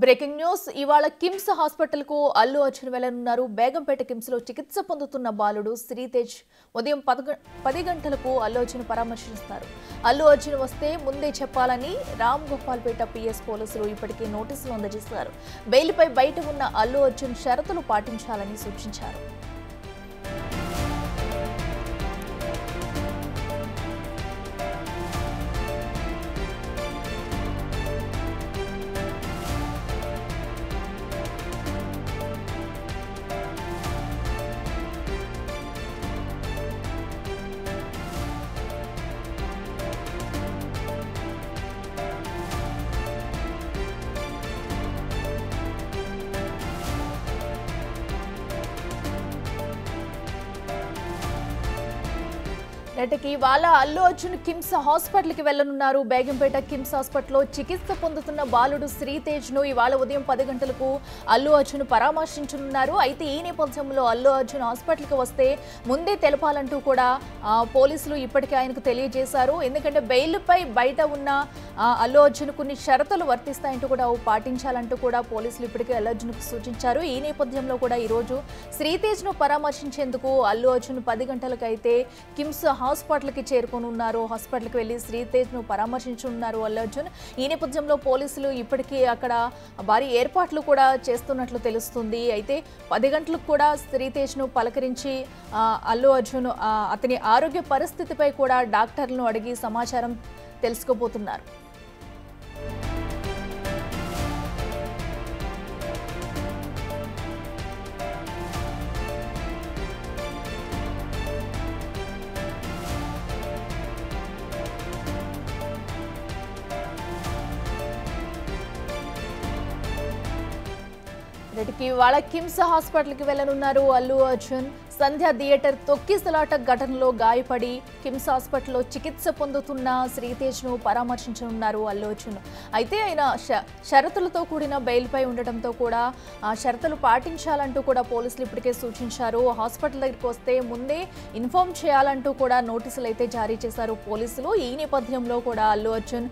Breaking news ఇవాళ KIMS hospital కు అల్లు అర్జున్ వెళ్లనున్నారు. బేగంపేట కిమ్స్ లో చికిత్స పొందుతున్న బాలుడు శ్రీతేజ్ ఉదయం 10 గంటలకు అల్లు అర్జున్ పరామర్శిస్తారు. అల్లు అర్జున్ వస్తే ముందే చెప్పాలని రామ్ గోపాల్పేట పిఎస్ పోలీసులు ఇప్పటికే నోటీసులు అందజేశారు. బెయిల్పై బయట ఉన్న అల్లు అర్జున్ షరతులు పాటించాలని సూచించారు. నేటికి ఇవాళ అల్లు అర్జున్ కిమ్స్ హాస్పిటల్ కి వెళ్లనున్నారు. బేగంపేట కిమ్స్ హాస్పిటల్లో చికిత్స పొందుతున్న బాలుడు శ్రీతేజ్ ను ఇవాళ ఉదయం 10 గంటలకు అల్లు అర్జున్ పరామర్శించనున్నారు. అయితే ఈ నేపథ్యంలో అల్లు అర్జున్ హాస్పిటల్ కి వస్తే ముందే తెలపాలంటూ కూడా పోలీసులు ఇప్పటికే ఆయనకు తెలియజేశారు. ఎందుకంటే బెయిల్పై బయట ఉన్న అల్లు అర్జున్ కొన్ని షరతులు వర్తిస్తాయంటూ కూడా పాటించాలంటూ కూడా పోలీసులు ఇప్పటికే అల్లు అర్జున్ కు సూచించారు. ఈ నేపథ్యంలో కూడా ఈ రోజు శ్రీతేజ్ ను పరామర్శించేందుకు అల్లు అర్జున్ 10 గంటలకు అయితే కిమ్స్ హాస్పిటల్ కి చేరుకోనున్నారు. హాస్పిటల్ కి వెళ్లి శ్రీతేజ్ ను పరామర్శించనున్నారు అల్లు అర్జున్. ఈ నేపథ్యంలో పోలీసులు ఇప్పటికీ అక్కడ భారీ ఏర్పాట్లు కూడా చేస్తున్నట్లు తెలుస్తుంది. అయితే 10 గంటలకు కూడా శ్రీతేజ్ ను పలకరించి అల్లు అర్జున్ అతని ఆరోగ్య పరిస్థితిపై కూడా డాక్టర్లను అడిగి సమాచారం తెలుసుకోబోతున్నారు. నేటికి ఇవాళ కిమ్స్ హాస్పిటల్ కి వెళ్లనున్నారు అల్లు అర్జున్. సంధ్య థియేటర్ తొక్కిసలాట ఘటనలో గాయపడి కిమ్స్ హాస్పిటల్లో చికిత్స పొందుతున్న శ్రీతేజ్ ను పరామర్శించనున్నారు అల్లు అర్జున్. అయితే ఆయన షరతులతో కూడిన బెయిల్పై ఉండటంతో కూడా షరతులు పాటించాలంటూ కూడా పోలీసులు ఇప్పటికే సూచించారు. హాస్పిటల్ దగ్గరికి వస్తే ముందే ఇన్ఫార్మ్ చేయాలంటూ కూడా నోటీసులు అయితే జారీ చేశారు పోలీసులు. ఈ నేపథ్యంలో కూడా అల్లు అర్జున్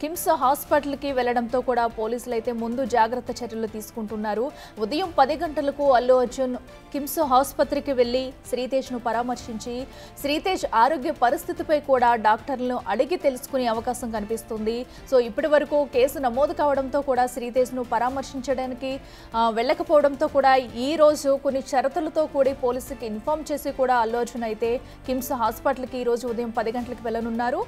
కిమ్స్ హాస్పిటల్ కి వెళ్లడంతో కూడా పోలీసులు అయితే ముందు జాగ్రత్త చర్యలు తీసుకుంటున్నారు. ఉదయం 10 గంటలకు అల్లు అర్జున్ కిమ్స్ ఆసుపత్రికి వెళ్లి శ్రీతేజ్ ను పరామర్శించి శ్రీతేజ్ ఆరోగ్య పరిస్థితిపై కూడా డాక్టర్లను అడిగి తెలుసుకునే అవకాశం కనిపిస్తుంది. సో ఇప్పటి వరకు కేసు నమోదు కావడంతో కూడా శ్రీతేజ్ ను పరామర్శించడానికి వెళ్ళకపోవడంతో కూడా ఈ రోజు కొన్ని షరతులతో కూడి పోలీసుకి ఇన్ఫార్మ్ చేసి కూడా అల్లు అర్జున్ అయితే కిమ్స్ హాస్పిటల్కి ఈ రోజు ఉదయం 10 గంటలకు వెళ్లనున్నారు.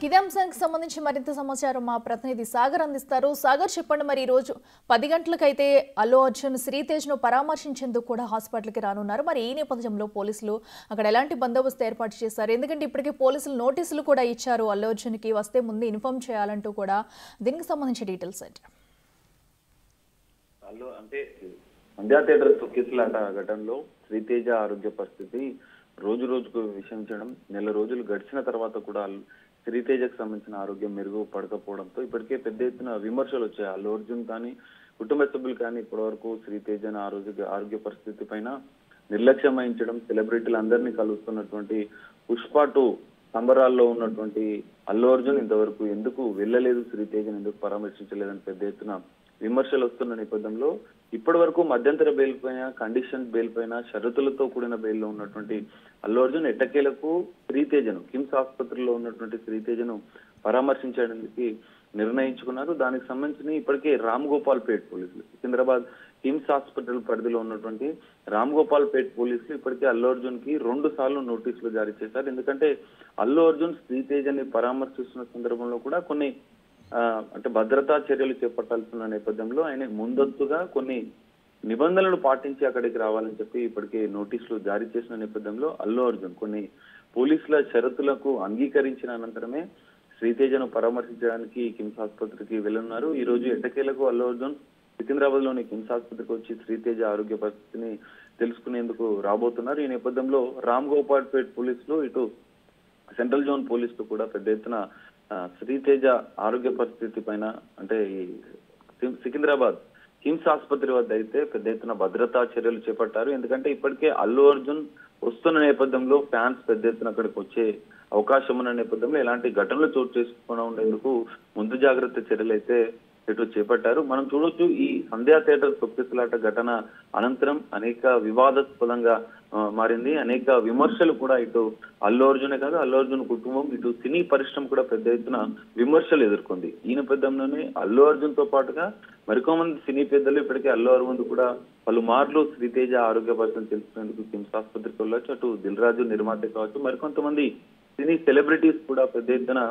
ఇదే అంశానికి సంబంధించి మరింత సమాచారం మా ప్రతినిధి సాగర్ అందిస్తారు. సాగర్, చెప్పండి, మరి ఈ రోజు 10 గంటలకైతే అల్లు అర్జున్ శ్రీతేజ్ ను పరామర్శించేందుకు కూడా హాస్పిటల్కి రానున్నారు. మరి ఈ నేపథ్యంలో పోలీసులు అక్కడ ఎలాంటి బందోబస్తు ఏర్పాటు చేశారు? ఎందుకంటే ఇప్పటికే పోలీసులు నోటీసులు కూడా ఇచ్చారు అల్లు అర్జున్ కి వస్తే ముందు ఇన్ఫార్మ్ చేయాలంటూ కూడా. దీనికి సంబంధించి డీటెయిల్స్ ఏంటి? అంటే సంధ్యా థియేటర్ తొక్కిసలాట ఘటనలో శ్రీతేజ ఆరోగ్య పరిస్థితి రోజు రోజుకు విషమించడం, నెల రోజులు గడిచిన తర్వాత కూడా శ్రీతేజకు సంబంధించిన ఆరోగ్యం మెరుగుపడకపోవడంతో ఇప్పటికే పెద్ద ఎత్తున విమర్శలు వచ్చాయి. అల్లు అర్జున్ కానీ కుటుంబ సభ్యులు కానీ ఇప్పటి వరకు శ్రీతేజ ఆరోగ్య పరిస్థితి పైన నిర్లక్ష్యం వహించడం, సెలబ్రిటీలు అందరినీ కలుస్తున్నటువంటి పుష్ప 2 సంబరాల్లో ఉన్నటువంటి అల్లు అర్జున్ ఇంతవరకు ఎందుకు వెళ్ళలేదు, శ్రీతేజను ఎందుకు పరామర్శించలేదని పెద్ద ఎత్తున విమర్శలు వస్తున్న నేపథ్యంలో ఇప్పటి వరకు మధ్యంతర బెయిల్ పైన, కండిషన్ బెయిల్ పైన, షరతులతో కూడిన బెయిల్లో ఉన్నటువంటి అల్లు అర్జున్ ఎట్టకేలకు శ్రీతేజను కిమ్స్ ఆసుపత్రిలో ఉన్నటువంటి శ్రీతేజను పరామర్శించడానికి నిర్ణయించుకున్నారు. దానికి సంబంధించి ఇప్పటికే రామ్ గోపాల్పేట్ పోలీసులు, సికింద్రాబాద్ కిమ్స్ హాస్పిటల్ పరిధిలో ఉన్నటువంటి రామ్ గోపాల్పేట్ పోలీసులు ఇప్పటికే అల్లు అర్జున్ కి 2 సార్లు నోటీసులు జారీ చేశారు. ఎందుకంటే అల్లు అర్జున్ శ్రీతేజని పరామర్శిస్తున్న సందర్భంలో కూడా కొన్ని అంటే భద్రతా చర్యలు చేపట్టాల్సిన నేపథ్యంలో ఆయన ముందస్తుగా కొన్ని నిబంధనలు పాటించి అక్కడికి రావాలని చెప్పి ఇప్పటికే నోటీసులు జారీ చేసిన నేపథ్యంలో అల్లు అర్జున్ కొన్ని పోలీసుల షరతులకు అంగీకరించిన అనంతరమే శ్రీతేజను పరామర్శించడానికి కిమ్స్ ఆసుపత్రికి వెళ్లనున్నారు. ఈ రోజు ఎట్టకేలకు అల్లు అర్జున్ సికింద్రాబాద్ లోని కిమ్స్ ఆసుపత్రికి వచ్చి శ్రీతేజ ఆరోగ్య పరిస్థితిని తెలుసుకునేందుకు రాబోతున్నారు. ఈ నేపథ్యంలో రామ్ గోపాల్పేట్ పోలీసులు, ఇటు సెంట్రల్ జోన్ పోలీసులు కూడా పెద్ద ఎత్తున శ్రీతేజ ఆరోగ్య పరిస్థితి పైన అంటే సికింద్రాబాద్ కిమ్స్ ఆసుపత్రి వద్ద అయితే పెద్ద ఎత్తున భద్రతా చర్యలు చేపట్టారు. ఎందుకంటే ఇప్పటికే అల్లు అర్జున్ వస్తున్న నేపథ్యంలో ఫ్యాన్స్ పెద్ద ఎత్తున అక్కడికి వచ్చే అవకాశం ఉన్న నేపథ్యంలో ఇలాంటి ఘటనలు చోటు చేసుకుండా ఉండేందుకు ముందు జాగ్రత్త చర్యలు అయితే ఇటు చేపట్టారు. మనం చూడొచ్చు ఈ సంధ్యా థియేటర్ తొక్కిసలాట ఘటన అనంతరం అనేక వివాదాస్పదంగా మారింది. అనేక విమర్శలు కూడా ఇటు అల్లు అర్జునే కాదు, అల్లు అర్జున్ కుటుంబం, ఇటు సినీ పరిశ్రమ కూడా పెద్ద ఎత్తున విమర్శలు ఎదుర్కొంది. ఈ నేపథ్యంలోనే అల్లు అర్జున్ తో పాటుగా మరికొంతమంది సినీ పెద్దలు ఇప్పటికే అల్లు అరవింద్ కూడా పలుమార్లు శ్రీతేజ ఆరోగ్య పరిస్థితిని తెలుసుకునేందుకు కిమ్స్ ఆసుపత్రికి వెళ్ళొచ్చు. అటు దిల్ రాజు నిర్మాత కావచ్చు, మరికొంతమంది సినీ సెలబ్రిటీస్ కూడా పెద్ద ఎత్తున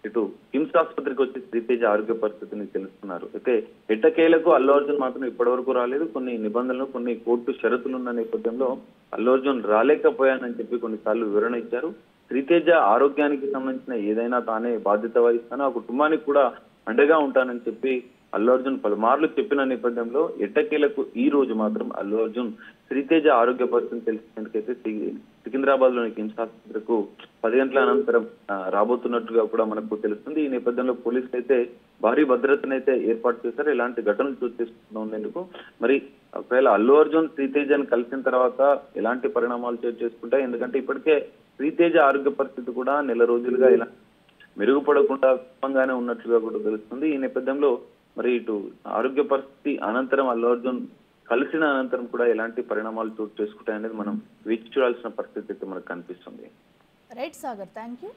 ఇటు కిమ్స్ ఆసుపత్రికి వచ్చి శ్రీతేజ ఆరోగ్య పరిస్థితిని తెలుస్తున్నారు. అయితే ఎట్టకేలకు అల్లు అర్జున్ మాత్రం ఇప్పటి వరకు రాలేదు. కొన్ని నిబంధనలు, కొన్ని కోర్టు షరతులు ఉన్న నేపథ్యంలో అల్లు అర్జున్ రాలేకపోయానని చెప్పి కొన్నిసార్లు వివరణ ఇచ్చారు. శ్రీతేజ ఆరోగ్యానికి సంబంధించిన ఏదైనా తానే బాధ్యత వహిస్తాను, ఆ కుటుంబానికి కూడా అండగా ఉంటానని చెప్పి అల్లు అర్జున్ పలుమార్లు చెప్పిన నేపథ్యంలో ఎట్టకేలకు ఈ రోజు మాత్రం అల్లు అర్జున్ శ్రీతేజ ఆరోగ్య పరిస్థితిని తెలుసుకునేందుకైతే సికింద్రాబాద్ లోని కిమ్స్ ఆసుపత్రికి 10 గంటల అనంతరం రాబోతున్నట్టుగా కూడా మనకు తెలుస్తుంది. ఈ నేపథ్యంలో పోలీసులు అయితే భారీ భద్రతనైతే ఏర్పాటు చేశారు ఇలాంటి ఘటనలు చోటు చేసుకుంటూ ఉండేందుకు. మరి ఒకవేళ అల్లు అర్జున్ శ్రీతేజని కలిసిన తర్వాత ఎలాంటి పరిణామాలు చోటు చేసుకుంటాయి, ఎందుకంటే ఇప్పటికే శ్రీతేజ ఆరోగ్య పరిస్థితి కూడా నెల రోజులుగా ఇలా మెరుగుపడకుండా క్రమంగానే ఉన్నట్లుగా కూడా తెలుస్తుంది. ఈ నేపథ్యంలో మరి ఇటు ఆరోగ్య పరిస్థితి అనంతరం అల్లు అర్జున్ కలిసిన అనంతరం కూడా ఎలాంటి పరిణామాలు చోటు చేసుకుంటాయనేది మనం వేచి చూడాల్సిన పరిస్థితి అయితే మనకు కనిపిస్తుంది. Right Sagar, thank you.